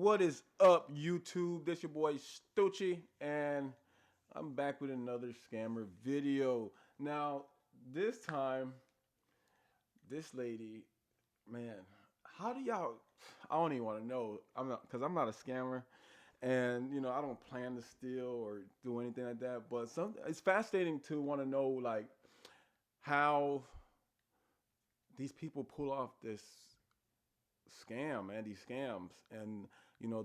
What is up, YouTube? This your boy Stucci, and I'm back with another scammer video. Now, this time, this lady, man, how do y'all? I don't even want to know. Because I'm not a scammer, and I don't plan to steal or do anything like that. But it's fascinating to want to know like how these people pull off this scam, man, these scams, and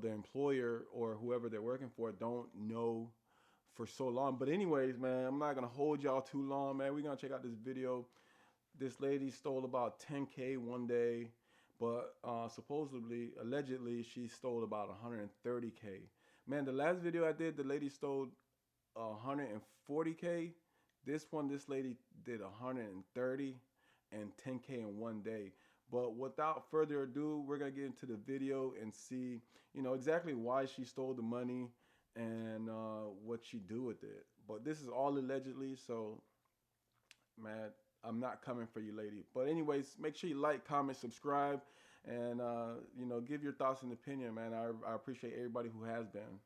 their employer or whoever they're working for don't know for so long. But anyways, man, I'm not gonna hold y'all too long, man. We're gonna check out this video. This lady stole about 10K one day, but supposedly, allegedly, she stole about 130K. Man, the last video I did, the lady stole 140K. This lady did 130 and 10K in one day. But without further ado, we're going to get into the video and see, exactly why she stole the money and what she do with it. But this is all allegedly, so, man, I'm not coming for you, lady. But anyways, make sure you like, comment, subscribe, and, give your thoughts and opinion, man. I appreciate everybody who has been.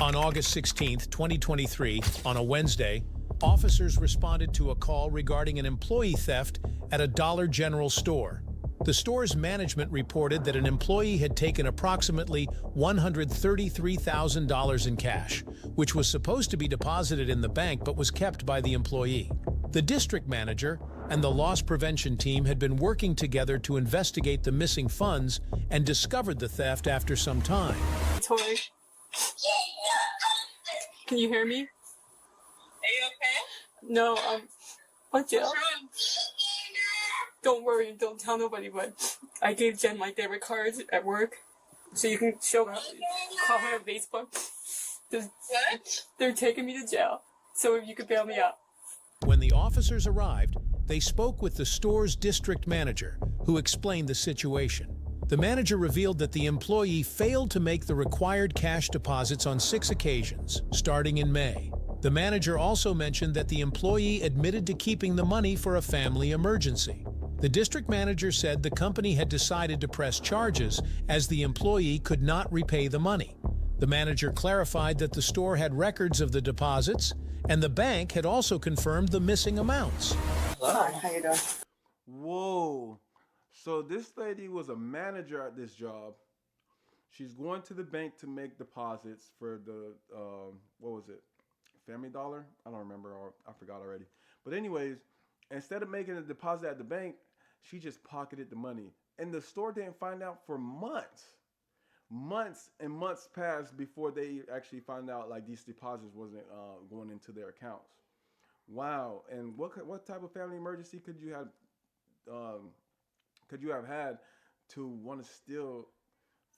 On August 16th, 2023, on a Wednesday, officers responded to a call regarding an employee theft at a Dollar General store. The store's management reported that an employee had taken approximately $133,000 in cash, which was supposed to be deposited in the bank but was kept by the employee. The district manager and the loss prevention team had been working together to investigate the missing funds and discovered the theft after some time. Tori, can you hear me? Are you okay? No, what jail? What's wrong? Don't worry, don't tell nobody, but I gave Jen my debit cards at work, so you can call her on Facebook. What? They're taking me to jail, so you could bail me out. When the officers arrived, they spoke with the store's district manager, who explained the situation. The manager revealed that the employee failed to make the required cash deposits on 6 occasions, starting in May. The manager also mentioned that the employee admitted to keeping the money for a family emergency. The district manager said the company had decided to press charges as the employee could not repay the money. The manager clarified that the store had records of the deposits, and the bank had also confirmed the missing amounts. Hi, how you doing? Whoa. So this lady was a manager at this job. She's going to the bank to make deposits for the, what was it? Family Dollar? I don't remember, or I forgot already. But anyways, instead of making a deposit at the bank, she just pocketed the money. And the store didn't find out for months. Months and months passed before they actually found out like these deposits wasn't going into their accounts. Wow. And what type of family emergency could you have had to want to steal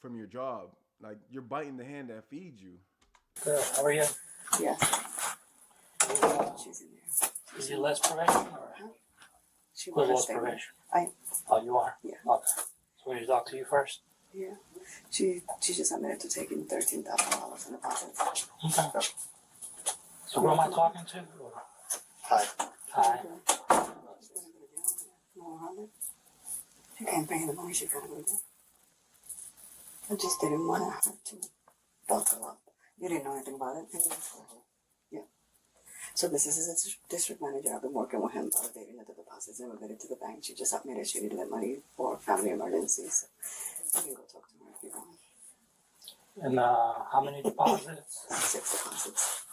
from your job? Like, you're biting the hand that feeds you. Good. How are you? Yeah. She's in there. Is you less probation or She with was less probation? I Oh, you are? Yeah. Okay. So we need to talk to you first? yeah. She just admitted to taking $13,000 in deposits. Okay. So who am I talking to? Or? Hi. Hi. She can't pay the money. She gotta go down. I just didn't want her to buckle up. You didn't know anything about it. Yeah. So this is his district manager. I've been working with him, validating the deposits and remitted to the bank. She just admitted she needed the money for family emergencies. So you can go talk to her if you want. And how many deposits? 6 deposits.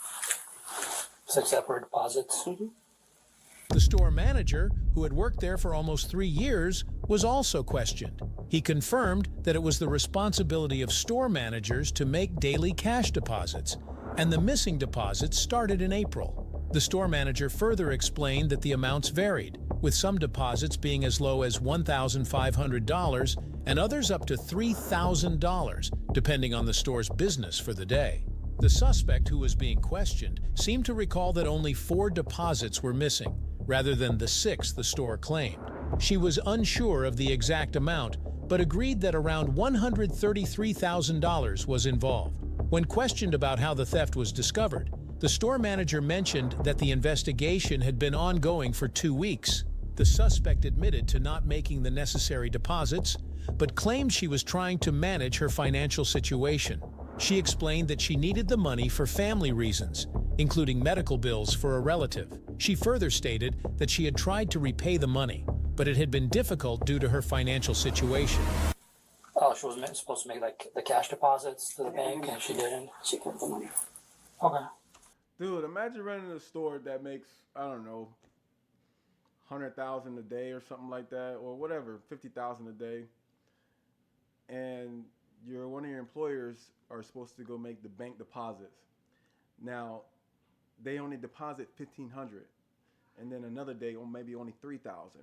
6 separate deposits? Mm-hmm. The store manager, who had worked there for almost 3 years, was also questioned. He confirmed that it was the responsibility of store managers to make daily cash deposits, and the missing deposits started in April. The store manager further explained that the amounts varied, with some deposits being as low as $1,500 and others up to $3,000, depending on the store's business for the day. The suspect, who was being questioned, seemed to recall that only 4 deposits were missing, rather than the 6 the store claimed. She was unsure of the exact amount, but agreed that around $133,000 was involved. When questioned about how the theft was discovered, the store manager mentioned that the investigation had been ongoing for 2 weeks. The suspect admitted to not making the necessary deposits, but claimed she was trying to manage her financial situation. She explained that she needed the money for family reasons, including medical bills for a relative. She further stated that she had tried to repay the money, but it had been difficult due to her financial situation. Oh, she was supposed to make like the cash deposits to the bank, and she didn't. She kept the money. Okay. Dude, imagine running a store that makes, I don't know, 100,000 a day or something like that, or whatever, 50,000 a day, and one of your employers are supposed to go make the bank deposits. Now, they only deposit 1,500, and then another day, or maybe only 3,000.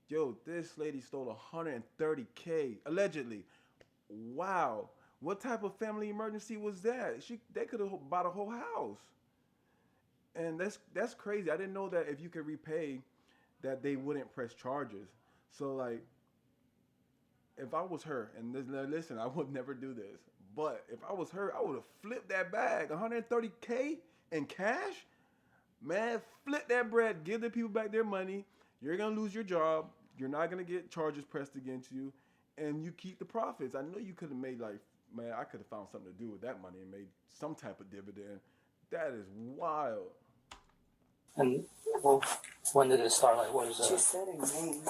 Yo, this lady stole 130K allegedly. Wow, what type of family emergency was that? They could have bought a whole house, and that's crazy. I didn't know that if you could repay, that they wouldn't press charges. So like, if I was her, and listen, I would never do this, but if I was her, I would have flipped that bag, 130K in cash. Man, flip that bread, give the people back their money. You're gonna lose your job. You're not gonna get charges pressed against you, and you keep the profits. I know you could have made like, man, I could have found something to do with that money and made some type of dividend. That is wild. And well, when did it start? Like, what is She it? said in May.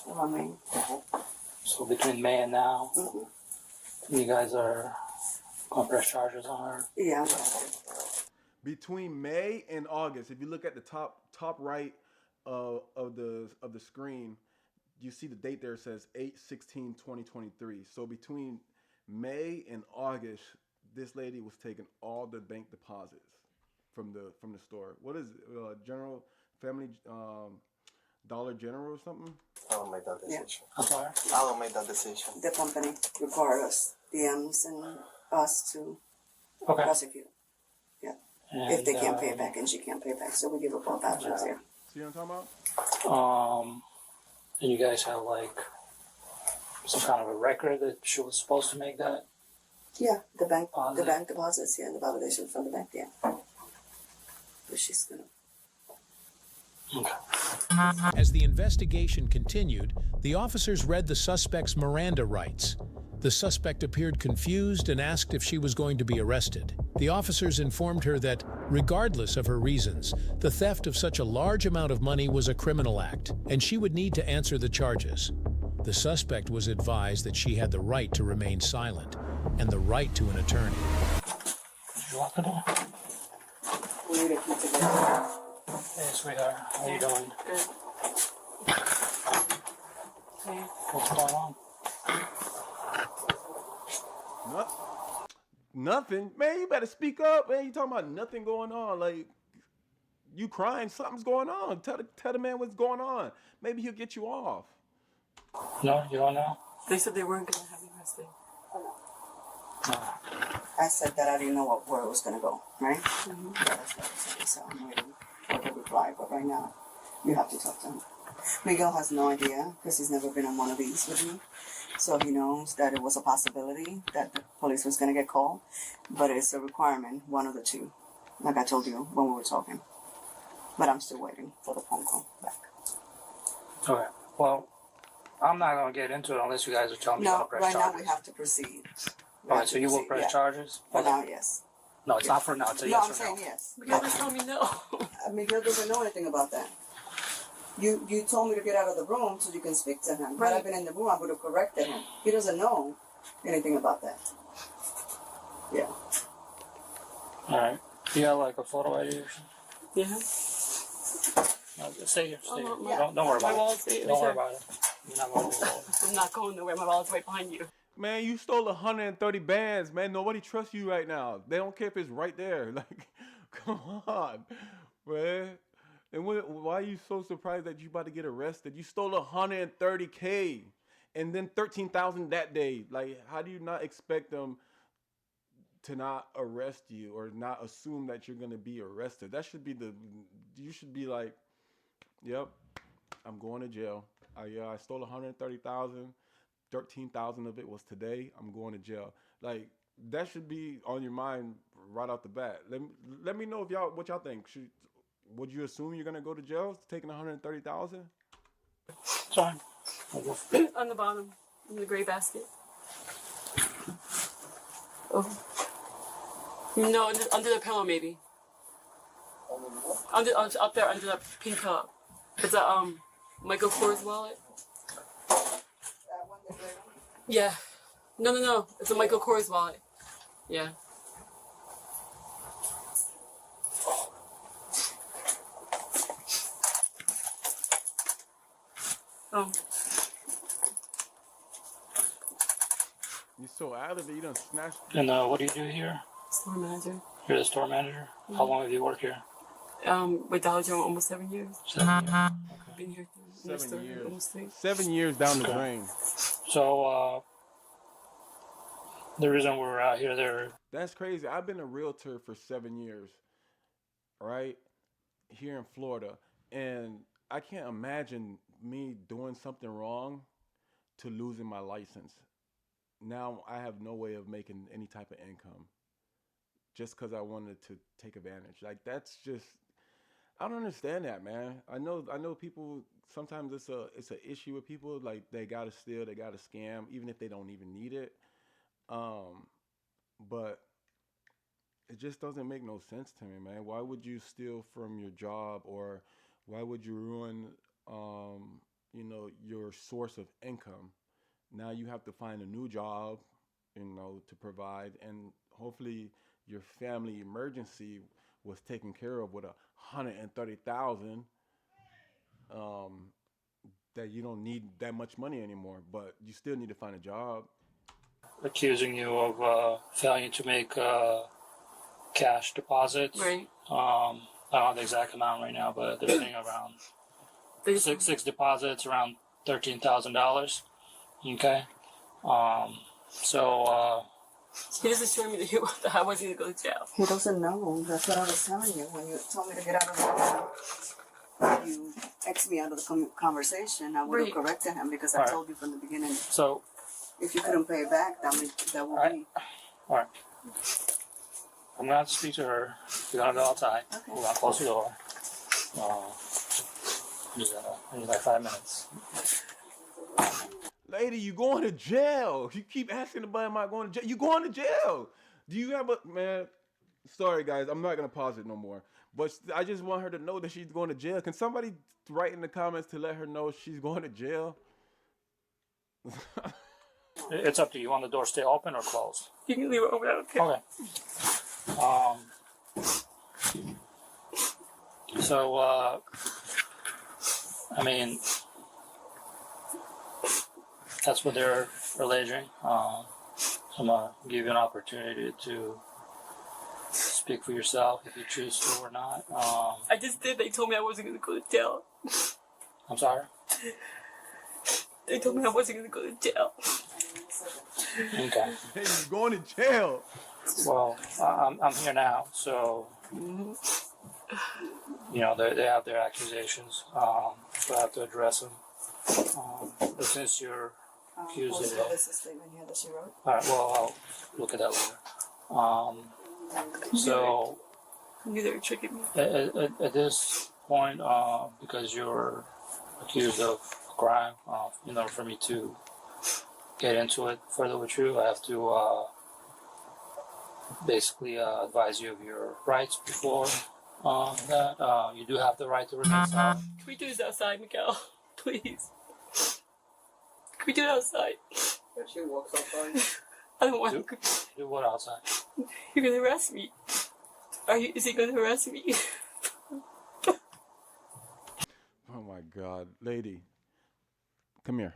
Well, May. So between May and now, you guys are gonna press charges on her. Yeah. Between May and August, if you look at the top right of the screen, you see the date there. It says 8/16/2023. So between May and August, this lady was taking all the bank deposits from the store. What is it? General Family Dollar General or something? I don't make that decision. I'm sorry. I don't make that decision. The company required us, DMs and us to Okay. prosecute. And, If they can't pay it back, and she can't pay it back, so we give up all options here. See what I'm talking about? And you guys have like some kind of a record that she was supposed to make that. Yeah, the bank Deposit. deposits, yeah, the validation from the bank, yeah. But she's gonna. Okay. As the investigation continued, the officers read the suspect's Miranda rights. The suspect appeared confused and asked if she was going to be arrested. The officers informed her that, regardless of her reasons, the theft of such a large amount of money was a criminal act, and she would need to answer the charges. The suspect was advised that she had the right to remain silent and the right to an attorney. Did you lock the door? We need to keep together. Hey, sweetheart. How you doing? Good. What's going on? Nothing. Man, you better speak up, man. You talking about nothing going on. Like, you crying, something's going on. Tell the man what's going on. Maybe he'll get you off. No, you don't know? They said they weren't gonna have you arrested. I said that I didn't know where it was gonna go, right? Yeah, that's what I said. So I'm waiting for the reply, but right now, you have to talk to him. Miguel has no idea, because he's never been on one of these with me. So he knows that it was a possibility that the police was going to get called, but it's a requirement, one of the two, like I told you when we were talking. But I'm still waiting for the phone call back. Okay. Well, I'm not going to get into it unless you guys are telling me No, to press right charges. now we have to proceed. Alright, so you will press charges? For Okay. now, yes. No, it's not for now. It's a No, yes I'm or saying no. yes. Miguel just told me no. Miguel doesn't know anything about that. You told me to get out of the room so you can speak to him. Had I been in the room, I would have corrected him. He doesn't know anything about that. Yeah. Alright. You got like a photo ID or something? Yeah. No, just stay here. Stay here. Yeah. Don't worry My about it. wallet's right Don't worry there. about it. You're not going to do it. I'm not going nowhere. My wallet's right behind you. Man, you stole 130 bands, man. Nobody trusts you right now. They don't care if it's right there. Like, come on, man. And why are you so surprised that you about to get arrested? You stole 130K and then 13,000 that day. Like, how do you not expect them to not arrest you or not assume that you're gonna be arrested? That should be you should be like, yep, I'm going to jail. I stole 130,000. 13,000 of it was today. I'm going to jail. Like, that should be on your mind right off the bat. Let me know what y'all think. Would you assume you're gonna go to jail taking 130,000? Sorry. On the bottom, in the gray basket. Oh. No, under the pillow maybe. Up there under the pink pillow. It's a Michael Kors wallet. That one, the gray one? Yeah. No. It's a Michael Kors wallet. Yeah. Oh. You so out of it, you done snatched. And what do you do here? Store manager. You're the store manager? How long have you worked here? With Dollar General almost 7 years. 7 years. I've been here in the 7 store years. almost 3. 7 years down the Okay. drain. So, the reason we're out here, That's crazy. I've been a realtor for 7 years, right? Here in Florida. And I can't imagine me doing something wrong to losing my license. Now I have no way of making any type of income just because I wanted to take advantage. Like, that's just, I don't understand that, man. I know people, sometimes it's an issue with people, like they gotta steal, they gotta scam, even if they don't even need it. But it just doesn't make no sense to me, man. Why would you steal from your job, or why would you ruin, your source of income? Now you have to find a new job, to provide, and hopefully your family emergency was taken care of with 130,000. That you don't need that much money anymore, but you still need to find a job. accusing you of failing to make cash deposits. Right. I don't have the exact amount right now, but they're saying around six deposits, around $13,000. Okay. He just assured me that I wasn't going to go to jail. He doesn't know. That's what I was telling you. When you told me to get out of the you X me out of the conversation, I would have Right. corrected him because I Alright. told you from the beginning. So, If you couldn't pay it back, that would Alright. be. all right. I'm gonna have to speak to her. We're gonna go outside. Okay. We're gonna close the door. I need like 5 minutes. Lady, you going to jail. You keep asking about, am I going to jail? You going to jail. Do you have man, sorry guys, I'm not going to pause it no more. But I just want her to know that she's going to jail. Can somebody write in the comments to let her know she's going to jail? It's up to you. You want the door stay open or closed? You can leave it open. I don't care. Okay. I mean, that's what they're alleging. So I'm gonna give you an opportunity to speak for yourself if you choose to or not. I just did. They told me I wasn't going to go to jail. I'm sorry. They told me I wasn't going to go to jail. Okay. Hey, you're going to jail. Well, I'm here now, so they have their accusations. So I have to address them. But since you're accused of it, This is the statement here that she wrote. all right. Well, I'll look at that later. So I knew they were tricking me. at this point, because you're accused of a crime, for me to get into it further with you, I have to basically advise you of your rights before that. You do have the right to remain silent. Can we do this outside, Miguel? Please. Can we do it outside? She walks outside. I don't want to. Do what outside? You're going to arrest me. Is he going to arrest me? Oh my God, lady, come here.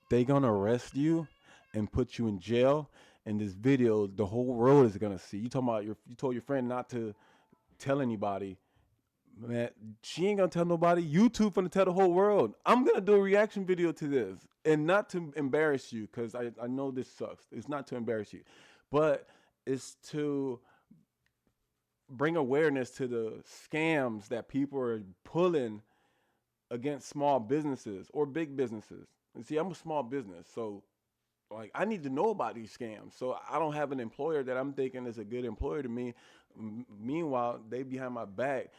They gonna arrest you and put you in jail. And this video, the whole world is gonna see. You talking about you told your friend not to tell anybody. Man, she ain't gonna tell nobody. YouTube gonna tell the whole world. I'm gonna do a reaction video to this, and not to embarrass you, because I know this sucks. It's not to embarrass you, but it's to bring awareness to the scams that people are pulling against small businesses or big businesses. And see, I'm a small business, so like I need to know about these scams. So I don't have an employer that I'm thinking is a good employer to me. Meanwhile, they behind my back,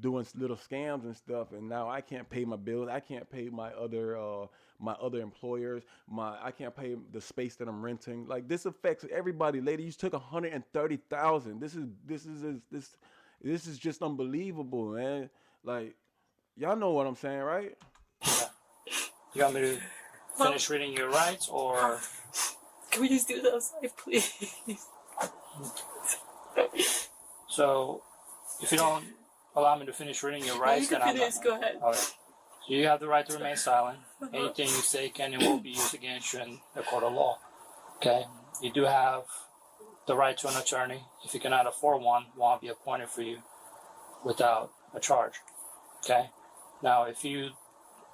doing little scams and stuff, and now I can't pay my bills. I can't pay my other employers. I can't pay the space that I'm renting. Like, this affects everybody. Lady, you took 130,000. This is just unbelievable, man. Like, y'all know what I'm saying, right? Yeah. You want me to finish reading your rights, or Can we just do this outside, please? so? If you don't allow me to finish reading your rights, you then can I'm finish. not. Go ahead. Okay. So you have the right to remain silent. Anything you say can and will be used against you in a court of law. Okay. You do have the right to an attorney. If you cannot afford one be appointed for you without a charge. Okay. Now, if you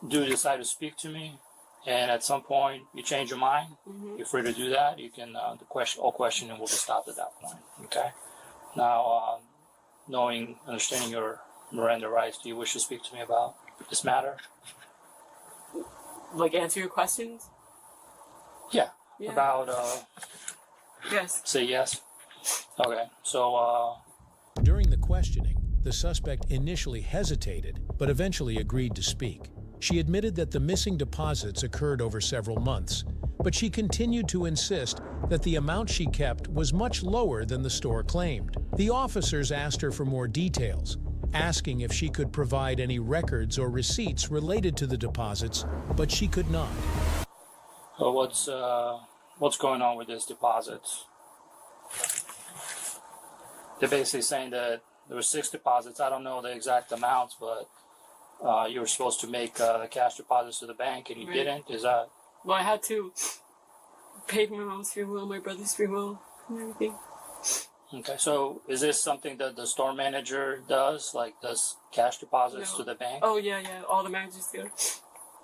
do decide to speak to me, and at some point you change your mind, you're free to do that. You can all questioning will be stopped at that point. Okay. Now, understanding your Miranda rights, do you wish to speak to me about this matter? Like, answer your questions? Yeah. Yeah. About Yes. say yes. Okay. So During the questioning, the suspect initially hesitated, but eventually agreed to speak. She admitted that the missing deposits occurred over several months, but she continued to insist that the amount she kept was much lower than the store claimed. The officers asked her for more details, asking if she could provide any records or receipts related to the deposits, but she could not. so what's going on with these deposits? They're basically saying that there were 6 deposits. I don't know the exact amounts, but you were supposed to make cash deposits to the bank, and you didn't. Is that? Well, I had to pay for my mom's funeral, my brother's funeral, and everything. Okay, so is this something that the store manager does, like does cash deposits No. to the bank? Oh, yeah. All the managers do.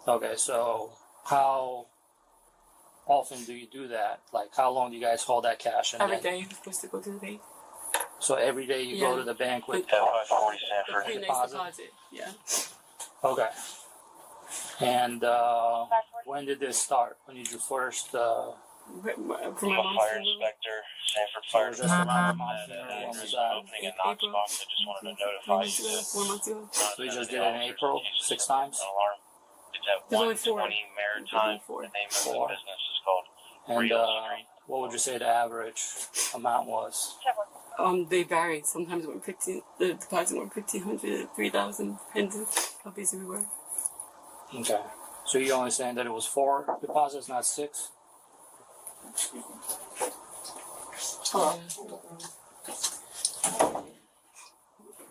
Okay, so how often do you do that? Like, how long do you guys hold that cash? And Every then- day you're supposed to go to the bank. So every day you go Yeah. to the bank with The a pretty nice deposit? deposit. Yeah. Okay. And when did this start? When did you first? For my mom's Fire funeral. inspector, Sanford So Fire just around the Department, month, when was there's that? an opening in Knox April. box. I just wanted to 3 notify months you ago, that 4 months ago. So you just did it in April, 6 times? an alarm. It's at There's only 4. 120 Maritime. Four. The name of 4. the business is called And Real Street. what would you say the average amount was? They vary. Sometimes the deposit went 1,500, 3,000, depending how busy we were. Okay. So you're only saying that it was 4 deposits, not 6?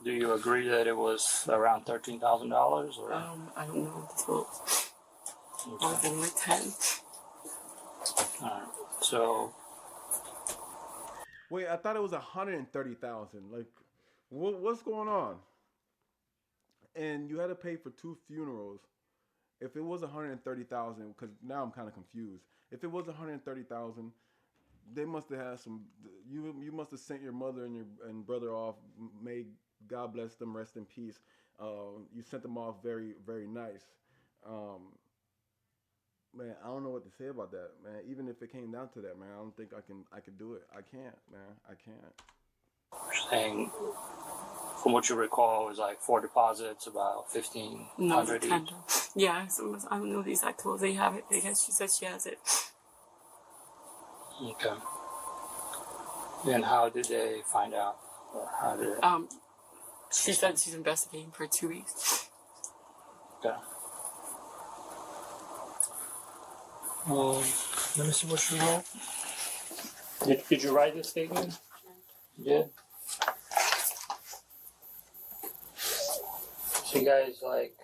Do you agree that it was around $13,000 or? I don't know the totals. I was in like 10. Alright. So Wait, I thought it was 130,000. Like, what's going on? And you had to pay for 2 funerals. If it was 130,000, because now I'm kind of confused. If it was 130,000, they must have had some. You must have sent your mother and brother off. May God bless them, rest in peace. You sent them off very, very nice. Man, I don't know what to say about that, man. Even if it came down to that, man, I don't think I could do it. I can't, man. I can't. you're saying, from what you recall, it was like 4 deposits, about No, 1,500 10. each. Yeah, so I don't know the exact totals. They have it. I guess she said she has it. Okay. Then how did they find out? Or how did it? She said she's investigating for 2 weeks. Okay. Let me see what you wrote. Did you write this statement? You did? So you guys, like,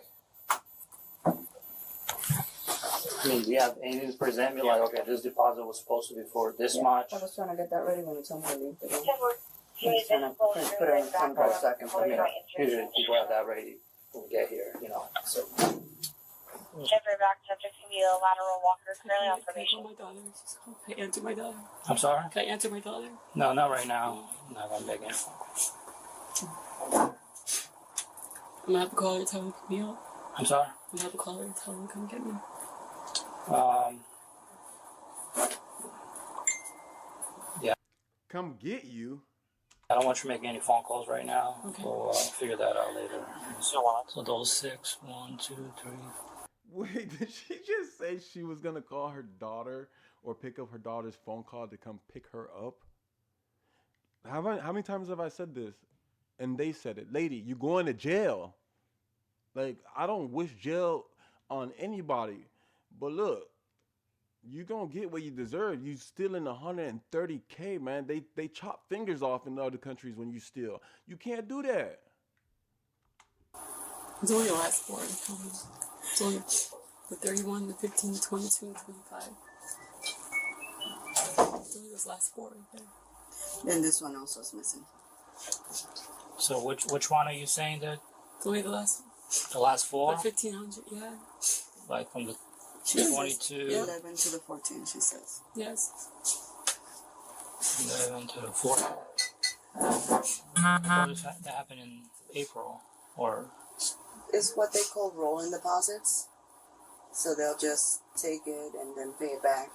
I mean, do you have anything to present me? Like, okay, this deposit was supposed to be for this much. I was trying to get that ready when somebody leave the room. You I was trying to put it in front for a second for me. Usually people have that ready when we get here, you know. So, Temporary back subject can be a lateral walker currently on Can I probation. call my daughter? Can I answer my daughter? I'm sorry? Can I answer my daughter? No, not right now. I'm not gonna make it. I'm gonna have to call her and tell her to pick me up. I'm sorry? I'm gonna have to call her and tell her to come get me. Come get you. I don't want you making any phone calls right now. Okay. We'll figure that out later. So So those 6, 1, 2, 3. Wait, did she just say she was gonna call her daughter or pick up her daughter's phone call to come pick her up? How many times have I said this? And they said it, lady, you going to jail. Like, I don't wish jail on anybody, but look, you gonna get what you deserve. You stealing 130K, man. They chop fingers off in other countries when you steal. You can't do that. It's only the last four. It's only the 31, the 15, the 22, and 25. It's only those last four right there. And this one also is missing. So which one are you saying that It's only the last the last 4? the 1500, yeah. Like from the She says 22, 11 to the 14, she says. Yes. 11 to the 4. What if that happened in April or? It's what they call rolling deposits. So they'll just take it and then pay it back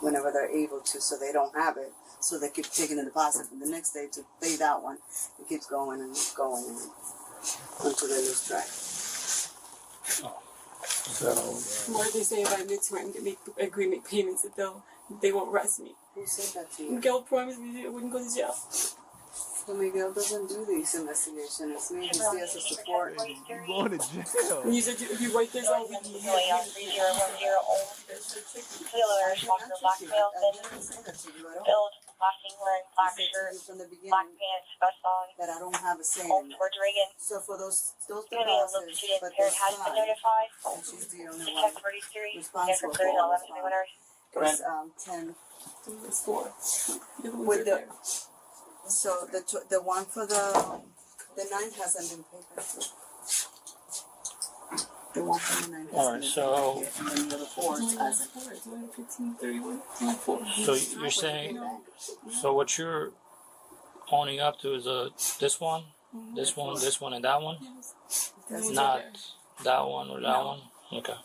whenever they're able to, so they don't have it. So they keep taking the deposit from the next day to pay that one. It keeps going and going until they lose track. Oh. So What did they say if I admit to it and agree to make payments that they won't arrest me? Who said that to you? Gail promised me that I wouldn't go to jail. So Miguel doesn't do these investigations. He just has a support. You going to jail. And you said if you write this out, we can William 3010 Old Wheeler, Walker Black Male, I didn't say that to you at all. build, flashing, wearing I black said to shirt, you from the black beginning pants, vest on, that I don't have a say Old in it. George Reagan. So for those Unity of Loop deposits, student but parent there's has been 5, notified. and she's the only one. Check 33, responsible check for for 30, all 11 this winners. It's 10. It's four. The other one's With right the- there. So the one for the 9 hasn't been paid. The one for the 9 hasn't Alright, been so- paid. And then the other 4 It's only hasn't. four. It's only 15, 31. It's only four. So you're saying, so what you're owning up to is this one, this one, this one, and that one? Yes. That's The one's Not right that one or that one? Okay.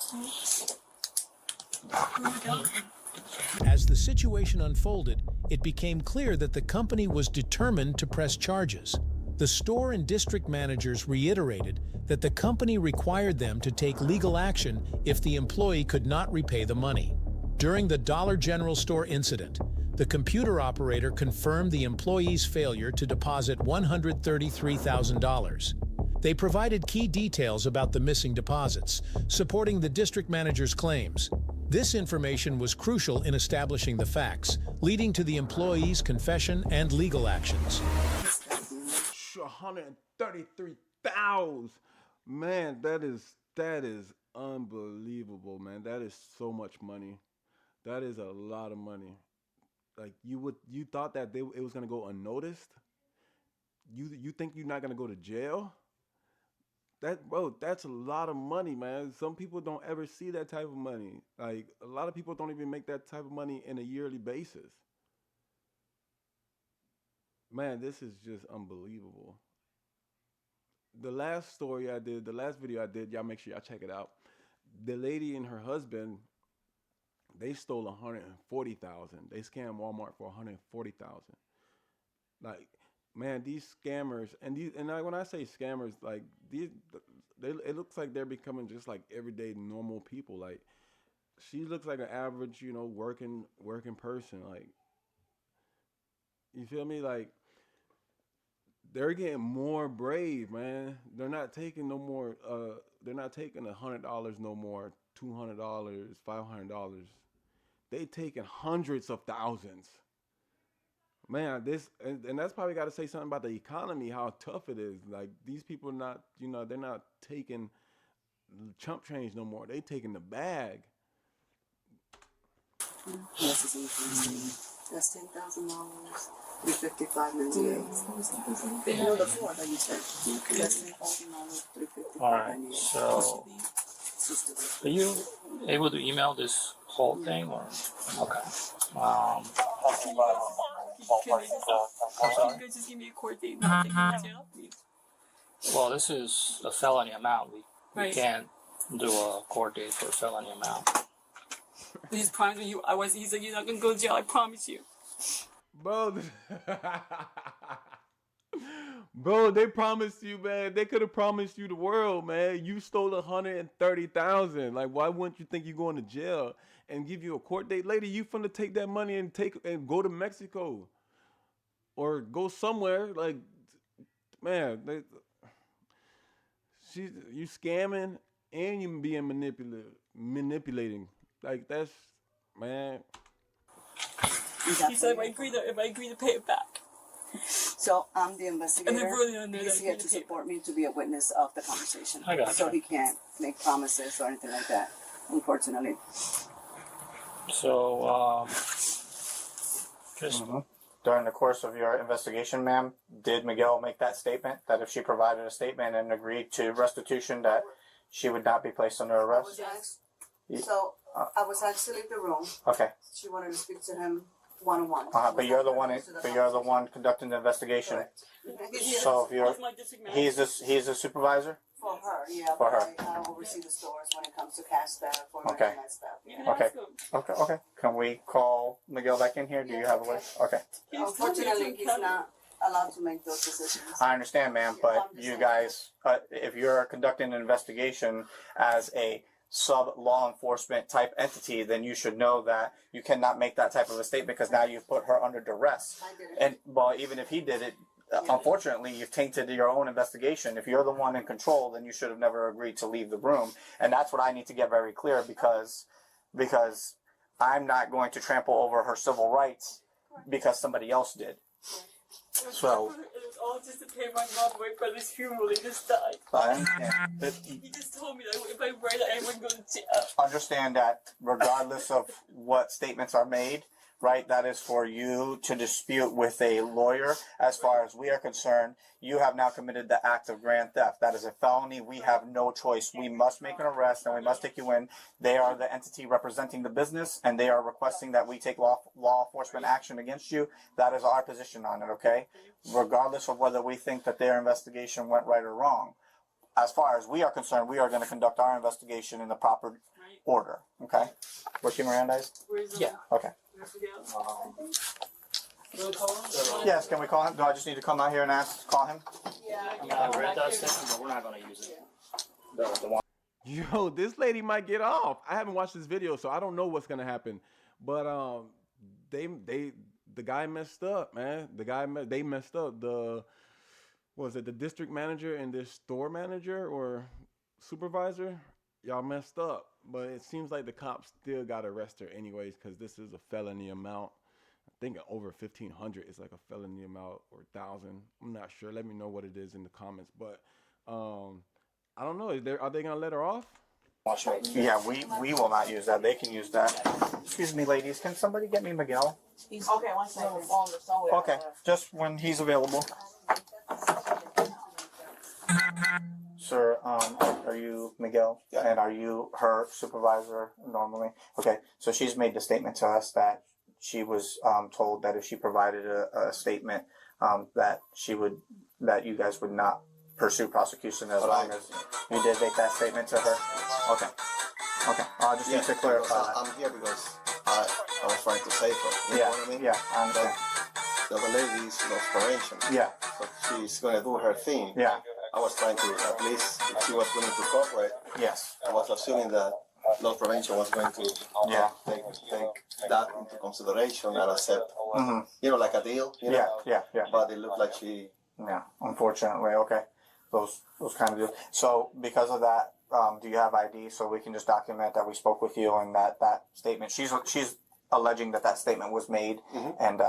As the situation unfolded, it became clear that the company was determined to press charges. The store and district managers reiterated that the company required them to take legal action if the employee could not repay the money. During the Dollar General store incident, the computer operator confirmed the employee's failure to deposit $133,000. They provided key details about the missing deposits, supporting the district manager's claims. This information was crucial in establishing the facts, leading to the employee's confession and legal actions. 133,000. Man, that is unbelievable, man. That is so much money. That is a lot of money. Like you thought that it was gonna go unnoticed. You think you're not gonna go to jail? That's a lot of money, man. Some people don't ever see that type of money. Like a lot of people don't even make that type of money in a yearly basis. Man, this is just unbelievable. The last video I did, y'all make sure y'all check it out. The lady and her husband, they stole 140,000. They scammed Walmart for 140,000. Like, man, these scammers when I say scammers, like it looks like they're becoming just like everyday normal people. Like, she looks like an average, working person. Like, you feel me? Like, they're getting more brave, man. They're not taking no more. They're not taking $100 no more, $200, $500. They taking hundreds of thousands. Man, and that's probably got to say something about the economy, how tough it is. Like, these people not, they're not taking chump change no more. They taking the bag. Yes, it's increasing. That's $10,000. $355.98. No, the 4 that you said. That's $10,000. Alright, so are you able to email this whole thing or? Okay. I'm sorry. Can you guys just give me a court date? Not take me to jail, please. Well, this is a felony amount. We Right. can't do a court date for a felony amount. Please promise me he's like, you're not gonna go to jail, I promise you. Bro, Bro, they promised you, man. They could have promised you the world, man. You stole 130,000. Like, why wouldn't you think you're going to jail and give you a court date later? You finna take that money and go to Mexico or go somewhere. Like, man, you scamming and you being manipulating. Like, that's, man. He said if I agree to pay it back. So I'm the investigator. And then really on there, He's like, here you to pay support me to be a witness of the conversation. I gotcha. So he can't make promises or anything like that, unfortunately. So, just During the course of your investigation, ma'am, did Miguel make that statement that if she provided a statement and agreed to restitution that she would not be placed under arrest? So I was asked to leave the room. Okay. She wanted to speak to him one-on-one. But you're the one conducting the investigation. Correct. So if you're That's my district manager. he's a supervisor. For her, yeah. For her. I oversee the stores when it comes to cash staff or Okay. any of that stuff. You can Okay. ask him. Okay. Can we call Miguel back in here? Do you have a way? Okay. Unfortunately, he's not allowed to make those decisions. I understand, ma'am, but you guys, if you're conducting an investigation as a sub law enforcement type entity, then you should know that you cannot make that type of a statement because now you've put her under duress. I did it. And well, even if he did it, unfortunately, you've tainted your own investigation. If you're the one in control, then you should have never agreed to leave the room. And that's what I need to get very clear because I'm not going to trample over her civil rights because somebody else did. So, It was all just to pay my mom my brother's funeral. He just died. I understand. He just told me that if I write it, I wouldn't go to jail. Understand that regardless of what statements are made, right, that is for you to dispute with a lawyer. As far as we are concerned, you have now committed the act of grand theft. That is a felony. We have no choice. We must make an arrest and we must take you in. They are the entity representing the business and they are requesting that we take law enforcement action against you. That is our position on it, okay? Regardless of whether we think that their investigation went right or wrong. As far as we are concerned, we are going to conduct our investigation in the proper order, okay? Where's she, Miranda? Yeah. Okay. Yes, can we call him? Do I just need to come out here and call him? I read that statement, but we're not going to use it. The one. Yo, this lady might get off. I haven't watched this video, so I don't know what's gonna happen. But the guy messed up, man. They messed up. The district manager and this store manager or supervisor? Y'all messed up. But it seems like the cops still got to arrest her anyways because this is a felony amount. I think over 1,500 is like a felony amount or 1,000. I'm not sure. Let me know what it is in the comments. But I don't know. Are they gonna let her off? Yeah, we will not use that. They can use that. Excuse me, ladies. Can somebody get me Miguel? Okay, one second. Okay, just when he's available. Sir, are you Miguel? Yeah. And are you her supervisor normally? Okay, so she's made the statement to us that she was told that if she provided a statement that you guys would not pursue prosecution as long as you did make that statement to her. Okay. I just need to clarify that. I'm here because I was trying to save her. You know what I mean? Yeah, I understand. The other lady is lost prevention. Yeah. So she's gonna do her thing. Yeah. I was trying to, at least, if she was willing to cooperate, Yes. I was assuming that loss prevention was going to take that into consideration and accept, like a deal. You know? Yeah. But it looked like she. Yeah, unfortunately, okay. Those kind of deals. So because of that, do you have ID so we can just document that we spoke with you and that statement? She's alleging that statement was made, and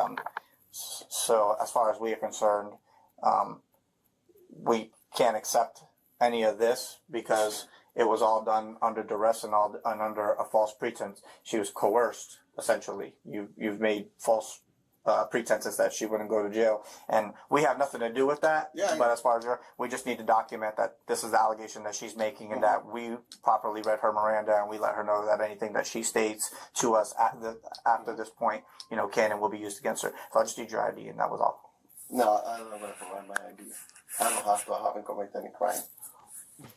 so as far as we are concerned, we can't accept any of this because it was all done under duress and under a false pretense. She was coerced, essentially. You've made false pretenses that she wouldn't go to jail, and we have nothing to do with that. Yeah. But as far as we just need to document that this is the allegation that she's making, and that we properly read her Miranda, and we let her know that anything that she states to us after this point, can and will be used against her. So I just need your ID, and that was all. No, I don't know where to provide my ID. I don't have to. I haven't committed any crime.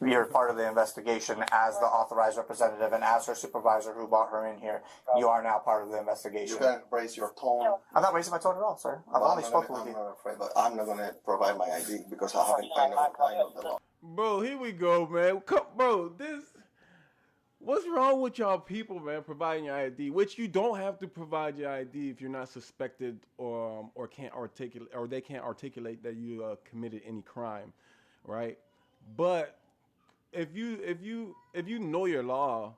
You're part of the investigation as the authorized representative and as her supervisor who brought her in here. You are now part of the investigation. You can raise your tone. I'm not raising my tone at all, sir. I've only spoken with you. I'm not afraid, but I'm not gonna provide my ID because I know the law. Bro, here we go, man. Bro, what's wrong with y'all people, man, providing your ID? Which you don't have to provide your ID if you're not suspected or can't articulate, or they can't articulate that you committed any crime, right? But if you know your law,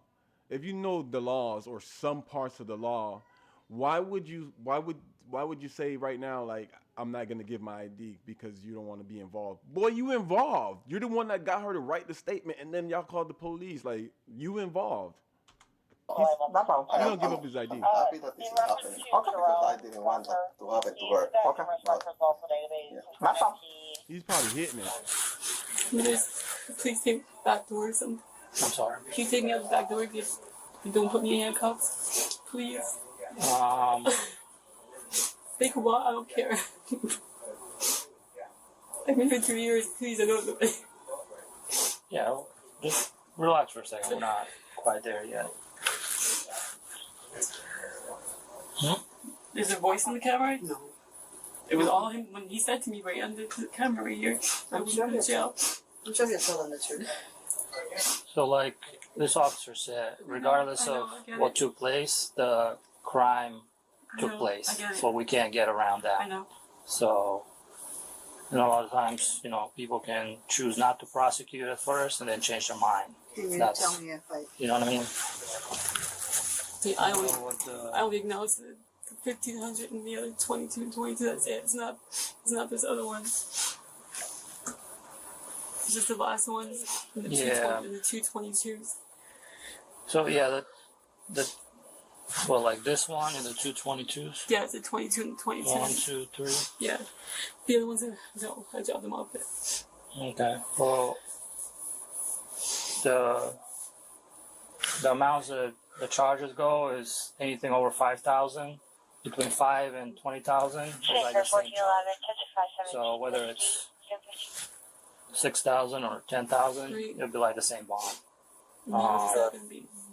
if you know the laws or some parts of the law, why would you say right now, like, I'm not gonna give my ID because you don't want to be involved? Boy, you involved. You're the one that got her to write the statement, and then y'all called the police. Like, you involved. He don't give up his ID. I'm happy that this is happening because I didn't want that to happen to her. Okay. But, yeah. He's probably hitting it. Please take me back door or something. I'm sorry. Can you take me out the back door if you don't put me in handcuffs? Please. Take a while, I don't care. I've been here 2 years, please, I don't know. Yeah, just relax for a second. We're not quite there yet. There's a voice in the camera? No. It was all him when he said to me right under the camera right here. I was in jail. I'm sure he's telling the truth. So, like this officer said, regardless of what took place, the crime took place. So we can't get around that. I know. So, a lot of times, people can choose not to prosecute at first and then change their mind. Can you tell me if I... You know what I mean? See, I only acknowledge the 1,500 and the other 22. That's it. It's not this other one. It's just the last ones. And the 222s. So yeah, like this one and the 222s. Yeah, it's a 22 and 22. 1, 2, 3. Yeah. The other ones, no, I dropped them off there. Okay. Well, the amounts that the charges go is anything over 5,000, between 5 and 20,000. So whether it's 6,000 or 10,000, it'll be like the same bond.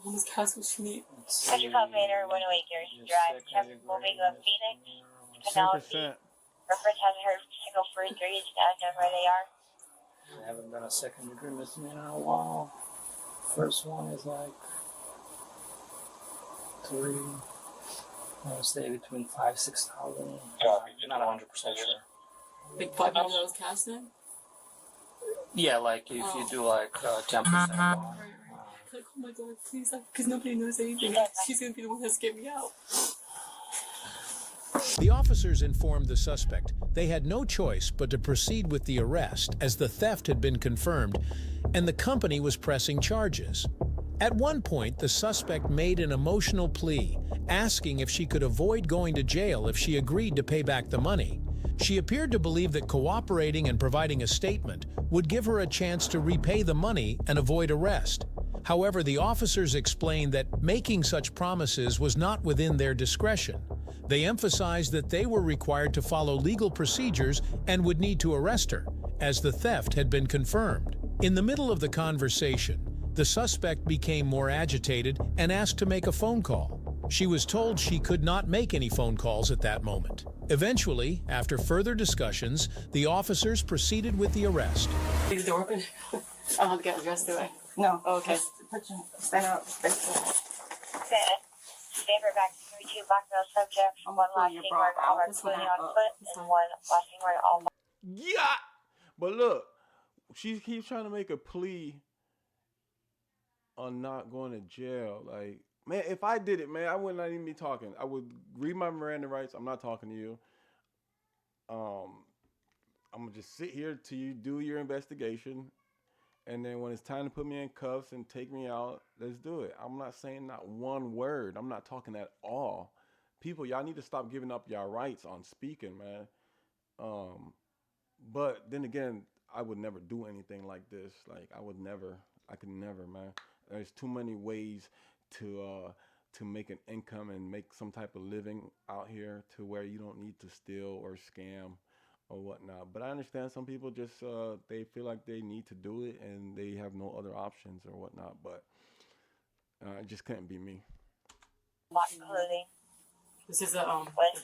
Almost cast what she needs. Country Club Manor, 108 Garrison Drive, Temple, moving of Phoenix, Penelope. Reference hasn't heard single for 3, it's not known where they are. I haven't done a second degree misdemeanor in a while. First one is like 3. I would say between 5,000 6,000. Not 100% sure. Like $500 cash then? Yeah, like if you do like 10%. Bond. Like, oh my god, please, because nobody knows anything. She's gonna be the one that's getting me out. The officers informed the suspect they had no choice but to proceed with the arrest as the theft had been confirmed and the company was pressing charges. At one point, the suspect made an emotional plea, asking if she could avoid going to jail if she agreed to pay back the money. She appeared to believe that cooperating and providing a statement would give her a chance to repay the money and avoid arrest. However, the officers explained that making such promises was not within their discretion. They emphasized that they were required to follow legal procedures and would need to arrest her, as the theft had been confirmed. In the middle of the conversation, the suspect became more agitated and asked to make a phone call. She was told she could not make any phone calls at that moment. Eventually, after further discussions, the officers proceeded with the arrest. Leave the door open. I don't have to get dressed, do I? No. Oh, okay. Stand up. Stanford back to 32 blackmail subjects. One last thing word, all our clothing on foot, and one last thing word, all. Yeah, but look, she keeps trying to make a plea on not going to jail. Like, man, if I did it, man, I would not even be talking. I would read my Miranda rights. I'm not talking to you. I'm gonna just sit here till you do your investigation. And then when it's time to put me in cuffs and take me out, let's do it. I'm not saying not one word. I'm not talking at all. People, y'all need to stop giving up y'all rights on speaking, man. But then again, I would never do anything like this. Like, I could never, man. There's too many ways to make an income and make some type of living out here to where you don't need to steal or scam or whatnot. But I understand some people just they feel like they need to do it and they have no other options or whatnot. But it just couldn't be me. What clothing? This is the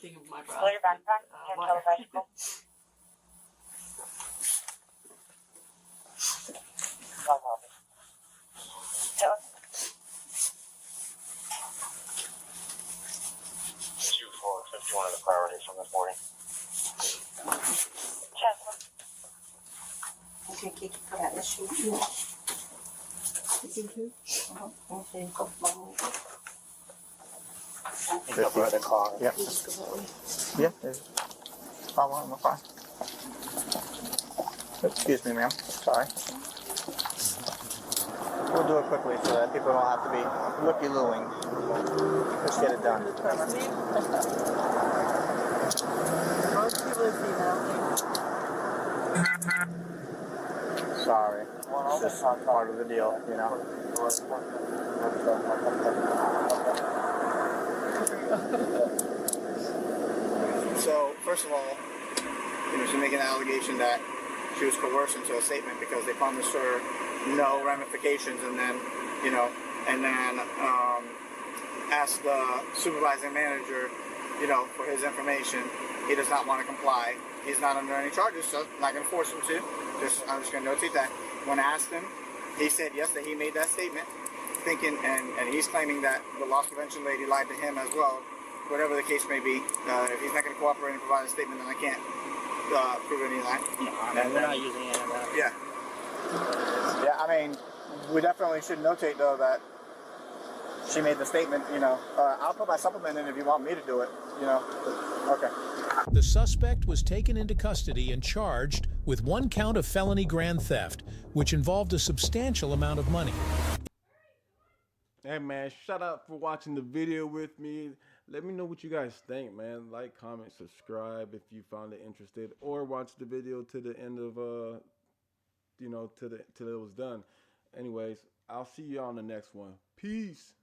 thing of my bra. Pull your backpack. Cancel the bicycle. So, 2-4-51 of the priorities from this morning. check. Okay, Kiki, for that issue. Is he too? Okay, go forward. Cover the car. Yep. Just go that way. Yeah. I'm fine. Excuse me, ma'am. Sorry. We'll do it quickly so that people don't have to be looky-looing. Let's get it done. Most people see that. Sorry. It's just part of the deal, you know. So, first of all, she made an allegation that she was coerced into a statement because they promised her no ramifications, and then, asked the supervising manager, for his information. He does not want to comply. He's not under any charges, so I'm not going to force him to. I'm just going to notate that. When I asked him, he said yes, that he made that statement, thinking, and he's claiming that the loss prevention lady lied to him as well. Whatever the case may be, if he's not going to cooperate and provide a statement, then I can't prove any lie. We're not using any of that. Yeah. Yeah, I mean, we definitely should notate, though, that she made the statement, I'll put my supplement in if you want me to do it, Okay. The suspect was taken into custody and charged with 1 count of felony grand theft, which involved a substantial amount of money. Hey man, shout out for watching the video with me. Let me know what you guys think, man. Like, comment, subscribe if you found it interested, or watch the video to the end of till it was done. Anyways, I'll see you on the next one. Peace.